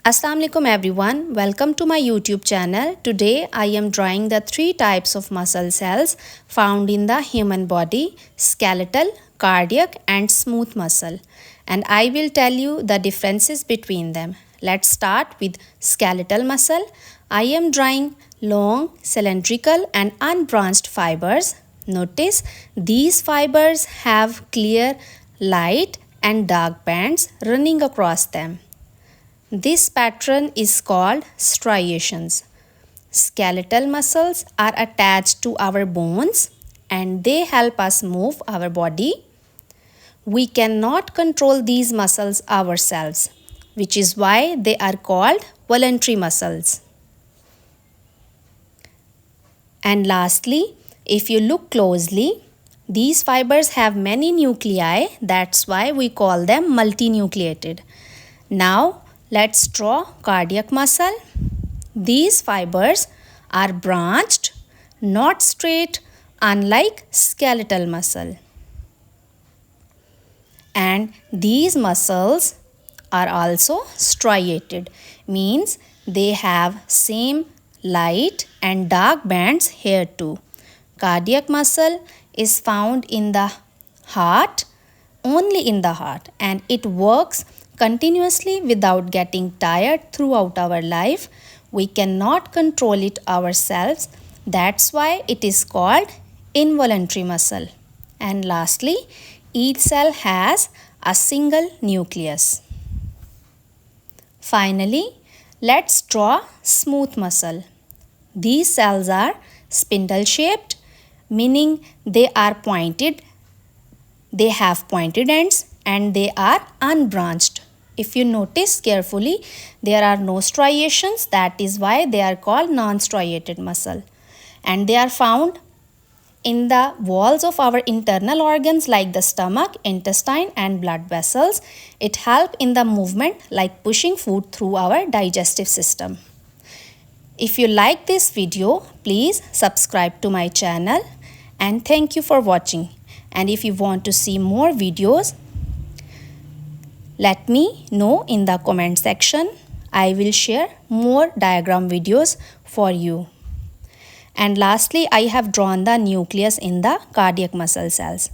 Assalamu alaikum everyone, welcome to my YouTube channel. Today I am drawing the three types of muscle cells found in the human body: skeletal, cardiac and smooth muscle, and I will tell you the differences between them. Let's start with skeletal muscle. I am drawing long, cylindrical and unbranched fibers. Notice these fibers have clear light and dark bands running across them. This pattern is called striations. Skeletal muscles are attached to our bones and they help us move our body. We cannot control these muscles ourselves, which is why they are called voluntary muscles. And lastly, if you look closely, these fibers have many nuclei, that's why we call them multinucleated. Now, let's draw cardiac muscle. These fibers are branched, not straight, unlike skeletal muscle. And these muscles are also striated, means they have same light and dark bands here too. Cardiac muscle is found in the heart, only in the heart, and it works continuously without getting tired throughout our life. We cannot control it ourselves. That's why it is called involuntary muscle. And lastly, each cell has a single nucleus. Finally, let's draw smooth muscle. These cells are spindle-shaped, meaning they are pointed. They have pointed ends and they are unbranched. If you notice carefully, there are no striations. That is why they are called non-striated muscle. And they are found in the walls of our internal organs like the stomach, intestine and blood vessels. It helps in the movement like pushing food through our digestive system. If you like this video, please subscribe to my channel and thank you for watching. And if you want to see more videos, let me know in the comment section. I will share more diagram videos for you. And lastly, I have drawn the nucleus in the cardiac muscle cells.